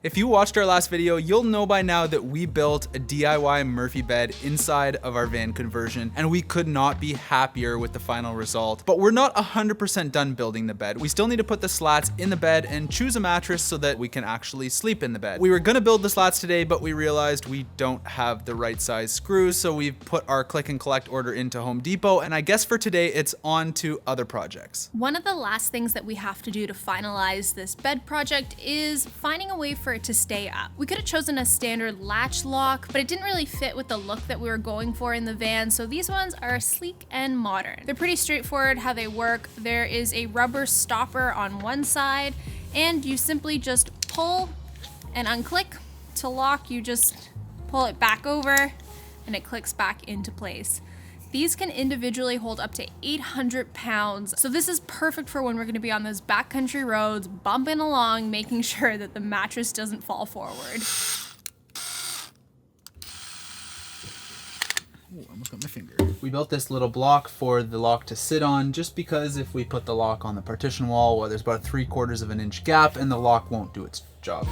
If you watched our last video, you'll know by now that we built a DIY Murphy bed inside of our van conversion, and we could not be happier with the final result. But we're not 100% done building the bed. We still need to put the slats in the bed and choose a mattress so that we can actually sleep in the bed. We were gonna build the slats today, but we realized we don't have the right size screws, so we've put our click and collect order into Home Depot, and I guess for today it's on to other projects. One of the last things that we have to do to finalize this bed project is finding a way for it to stay up. We could have chosen a standard latch lock, but it didn't really fit with the look that we were going for in the van, so these ones are sleek and modern. They're pretty straightforward how they work. There is a rubber stopper on one side, and you simply just pull and unclick. To lock, you just pull it back over, and it clicks back into place. These can individually hold up to 800 pounds. So this is perfect for when we're gonna be on those backcountry roads, bumping along, making sure that the mattress doesn't fall forward. Ooh, almost got my finger. We built this little block for the lock to sit on, just because if we put the lock on the partition wall, well, there's about 3/4 of an inch gap and the lock won't do its job.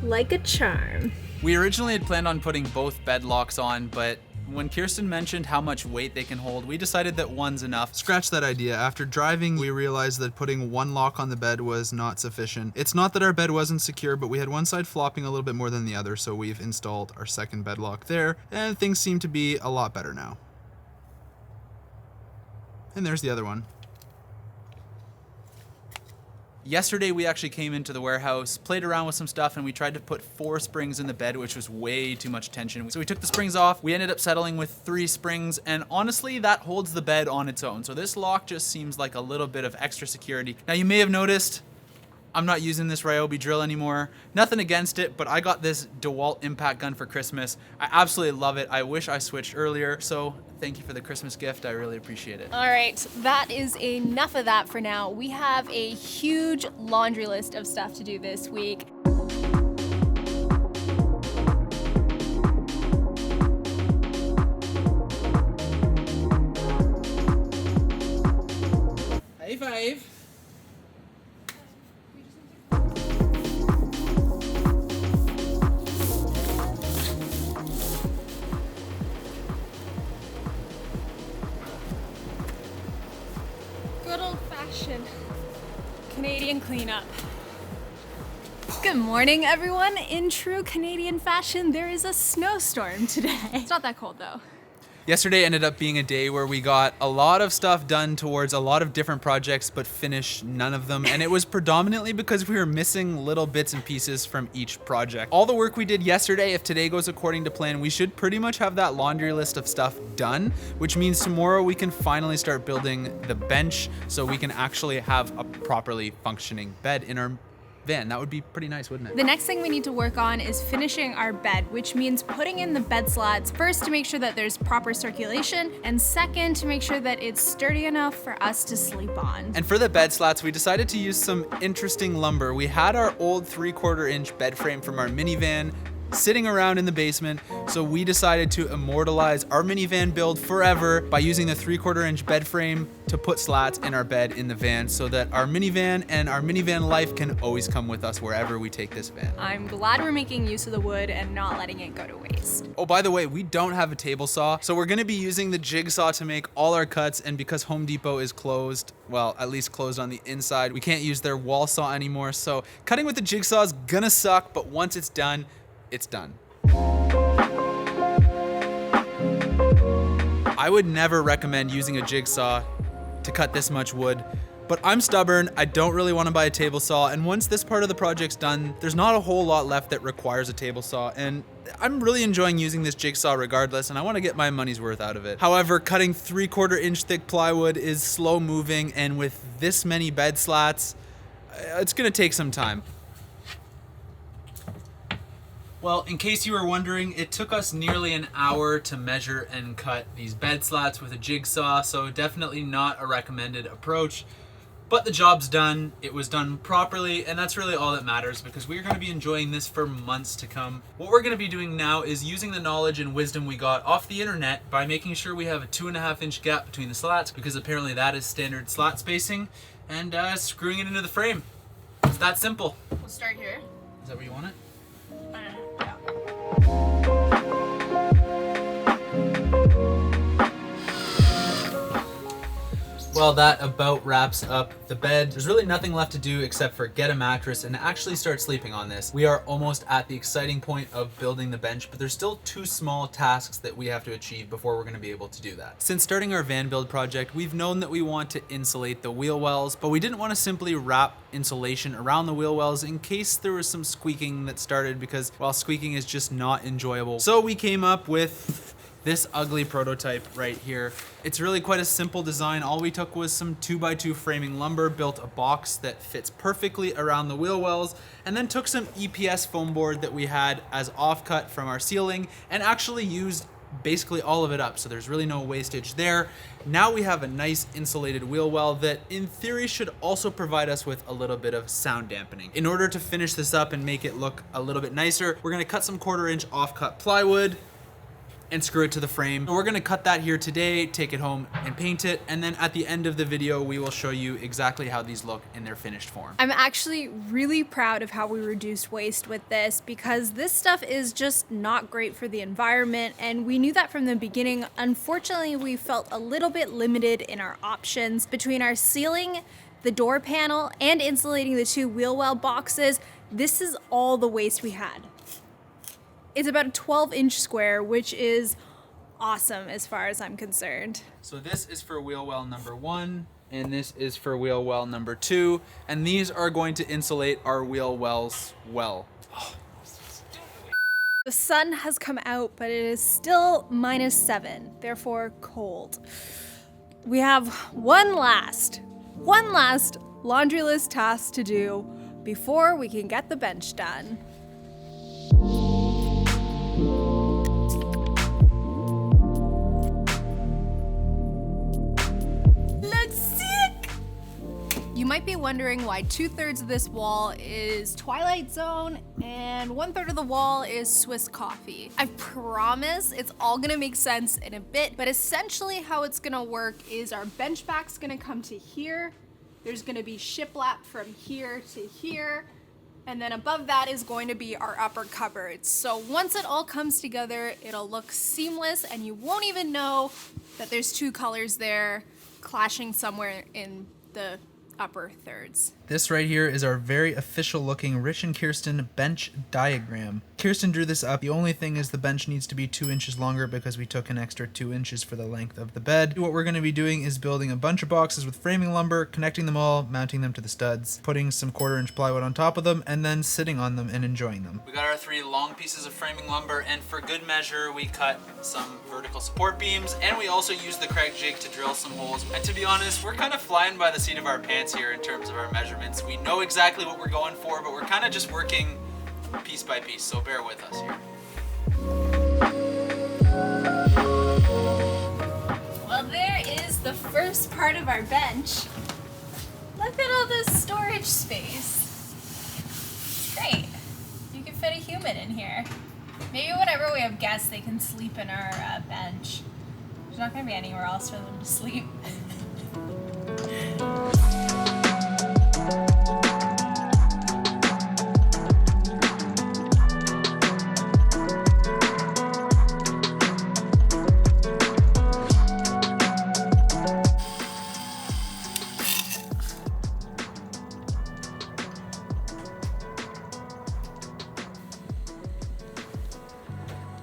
Like a charm. We originally had planned on putting both bed locks on, but when Kirsten mentioned how much weight they can hold, we decided that one's enough. Scratch that idea. After driving, we realized that putting one lock on the bed was not sufficient. It's not that our bed wasn't secure, but we had one side flopping a little bit more than the other, so we've installed our second bed lock there, and things seem to be a lot better now. And there's the other one. Yesterday we actually came into the warehouse, played around with some stuff, and we tried to put 4 springs in the bed, which was way too much tension. So we took the springs off, we ended up settling with 3 springs, and honestly that holds the bed on its own. So this lock just seems like a little bit of extra security. Now you may have noticed I'm not using this Ryobi drill anymore. Nothing against it, but I got this DeWalt impact gun for Christmas. I absolutely love it. I wish I switched earlier, so thank you for the Christmas gift. I really appreciate it. All right, that is enough of that for now. We have a huge laundry list of stuff to do this week. High five. Good old-fashioned Canadian cleanup. Good morning, everyone. In true Canadian fashion, there is a snowstorm today. It's not that cold, though. Yesterday ended up being a day where we got a lot of stuff done towards a lot of different projects, but finished none of them. And it was predominantly because we were missing little bits and pieces from each project. All the work we did yesterday, if today goes according to plan, we should pretty much have that laundry list of stuff done, which means tomorrow we can finally start building the bench so we can actually have a properly functioning bed in our van. That would be pretty nice, wouldn't it? The next thing we need to work on is finishing our bed, which means putting in the bed slats, first to make sure that there's proper circulation, and second to make sure that it's sturdy enough for us to sleep on. And for the bed slats, we decided to use some interesting lumber. We had our old 3/4 inch bed frame from our minivan sitting around in the basement, so we decided to immortalize our minivan build forever by using the 3/4 inch bed frame to put slats in our bed in the van, so that our minivan and our minivan life can always come with us wherever we take this van. I'm glad we're making use of the wood and not letting it go to waste. Oh, by the way, we don't have a table saw, so we're gonna be using the jigsaw to make all our cuts, and because Home Depot is closed, well, at least closed on the inside, we can't use their wall saw anymore, so cutting with the jigsaw is gonna suck, but once it's done, it's done. I would never recommend using a jigsaw to cut this much wood, but I'm stubborn, I don't really want to buy a table saw, and once this part of the project's done, there's not a whole lot left that requires a table saw, and I'm really enjoying using this jigsaw regardless, and I want to get my money's worth out of it. However, cutting 3/4 inch thick plywood is slow moving, and with this many bed slats, it's gonna take some time. Well, in case you were wondering, it took us nearly an hour to measure and cut these bed slats with a jigsaw, so definitely not a recommended approach. But the job's done, it was done properly, and that's really all that matters because we're going to be enjoying this for months to come. What we're going to be doing now is using the knowledge and wisdom we got off the internet by making sure we have a 2.5-inch gap between the slats, because apparently that is standard slat spacing, and screwing it into the frame. It's that simple. We'll start here. Is that where you want it? Well, that about wraps up the bed. There's really nothing left to do except for get a mattress and actually start sleeping on this. We are almost at the exciting point of building the bench, but there's still 2 small tasks that we have to achieve before we're going to be able to do that. Since starting our van build project, we've known that we want to insulate the wheel wells, but we didn't want to simply wrap insulation around the wheel wells in case there was some squeaking that started, because, well, squeaking is just not enjoyable. So we came up with this ugly prototype right here. It's really quite a simple design. All we took was some 2x2 framing lumber, built a box that fits perfectly around the wheel wells, and then took some EPS foam board that we had as offcut from our ceiling and actually used basically all of it up. So there's really no wastage there. Now we have a nice insulated wheel well that in theory should also provide us with a little bit of sound dampening. In order to finish this up and make it look a little bit nicer, we're gonna cut some 1/4-inch offcut plywood and screw it to the frame. We're gonna cut that here today, take it home and paint it, and then at the end of the video, we will show you exactly how these look in their finished form. I'm actually really proud of how we reduced waste with this, because this stuff is just not great for the environment, and we knew that from the beginning. Unfortunately, we felt a little bit limited in our options. Between our ceiling, the door panel, and insulating the 2 wheel well boxes, this is all the waste we had. It's about a 12-inch square, which is awesome as far as I'm concerned. So this is for wheel well number 1, and this is for wheel well number 2, and these are going to insulate our wheel wells well. The sun has come out, but it is still -7, therefore cold. We have one last laundry list task to do before we can get the bench done. You might be wondering why 2/3 of this wall is Twilight Zone and 1/3 of the wall is Swiss coffee. I promise it's all gonna make sense in a bit, but essentially how it's gonna work is our bench back's gonna come to here. There's gonna be shiplap from here to here. And then above that is going to be our upper cupboards. So once it all comes together, it'll look seamless and you won't even know that there's 2 colors there clashing somewhere in the upper thirds. This right here is our very official looking Rich and Kirsten bench diagram. Kirsten drew this up. The only thing is the bench needs to be 2 inches longer because we took an extra 2 inches for the length of the bed. What we're going to be doing is building a bunch of boxes with framing lumber, connecting them all, mounting them to the studs, putting some 1/4-inch plywood on top of them, and then sitting on them and enjoying them. We got our 3 long pieces of framing lumber, and for good measure, we cut some vertical support beams, and we also used the Craig jig to drill some holes. And to be honest, we're kind of flying by the seat of our pants here in terms of our measurements. We know exactly what we're going for, but we're kind of just working piece by piece, so bear with us here. Well, there is the first part of our bench. Look at all this storage space. Great. You can fit a human in here. Maybe whenever we have guests, they can sleep in our bench. There's not going to be anywhere else for them to sleep.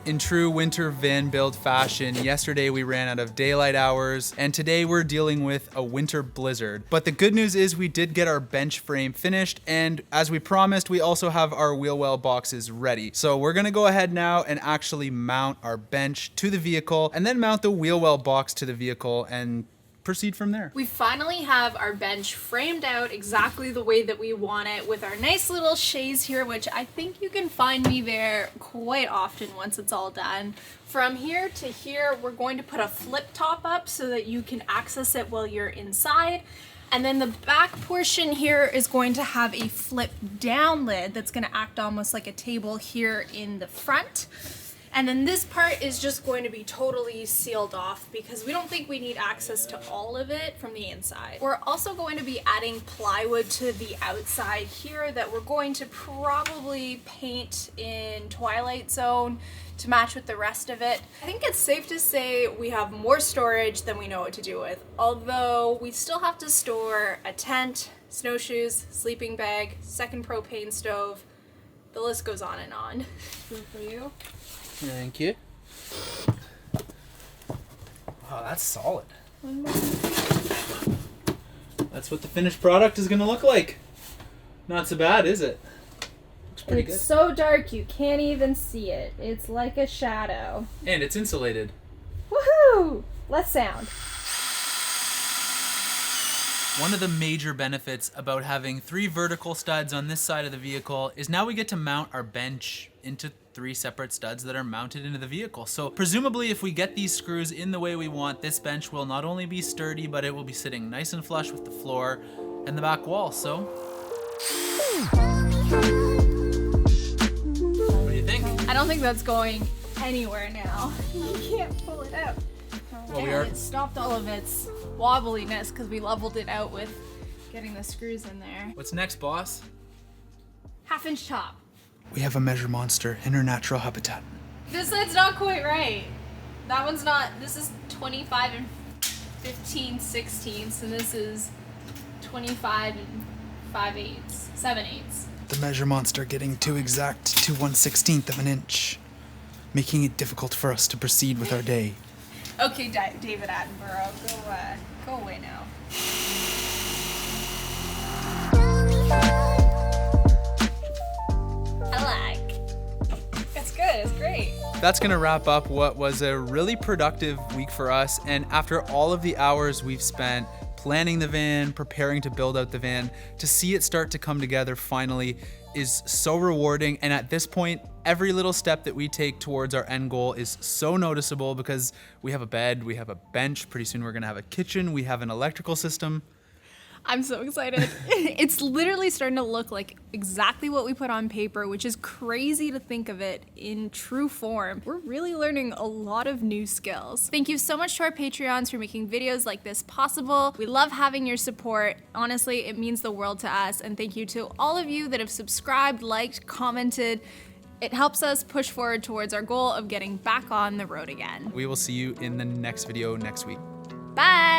In true winter van build fashion, yesterday we ran out of daylight hours, and today we're dealing with a winter blizzard. But the good news is we did get our bench frame finished, and as we promised, we also have our wheel well boxes ready. So we're gonna go ahead now and actually mount our bench to the vehicle, and then mount the wheel well box to the vehicle, and proceed from there. We finally have our bench framed out exactly the way that we want it with our nice little chaise here, which I think you can find me there quite often once it's all done. From here to here, we're going to put a flip top up so that you can access it while you're inside. And then the back portion here is going to have a flip down lid that's going to act almost like a table here in the front. And then this part is just going to be totally sealed off because we don't think we need access to all of it from the inside. We're also going to be adding plywood to the outside here that we're going to probably paint in Twilight Zone to match with the rest of it. I think it's safe to say we have more storage than we know what to do with, although we still have to store a tent, snowshoes, sleeping bag, second propane stove. The list goes on and on. Food for you. Thank you. Oh, that's solid. That's what the finished product is going to look like. Not so bad, is it? Looks pretty good. It's so dark you can't even see it. It's like a shadow. And it's insulated. Woohoo! Less sound. One of the major benefits about having 3 vertical studs on this side of the vehicle is now we get to mount our bench into 3 separate studs that are mounted into the vehicle. So presumably if we get these screws in the way we want, this bench will not only be sturdy, but it will be sitting nice and flush with the floor and the back wall. So what do you think? I don't think that's going anywhere now. You can't pull it out. Well, It stopped all of its wobbliness because we leveled it out with getting the screws in there. What's next, boss? 1/2 inch top. We have a measure monster in her natural habitat. This side's not quite right. That one's not. This is 25 and 15 16ths, and this is 25 and 5/8, 7/8. The measure monster getting too exact to 1/16 of an inch, making it difficult for us to proceed with our day. Okay, David Attenborough, go away now. It's good, it's great. That's gonna wrap up what was a really productive week for us. And after all of the hours we've spent planning the van, preparing to build out the van, to see it start to come together finally is so rewarding. And at this point, every little step that we take towards our end goal is so noticeable because we have a bed, we have a bench, pretty soon we're gonna have a kitchen, we have an electrical system. I'm so excited. It's literally starting to look like exactly what we put on paper, which is crazy to think of it in true form. We're really learning a lot of new skills. Thank you so much to our Patreons for making videos like this possible. We love having your support. Honestly, it means the world to us. And thank you to all of you that have subscribed, liked, commented. It helps us push forward towards our goal of getting back on the road again. We will see you in the next video next week. Bye!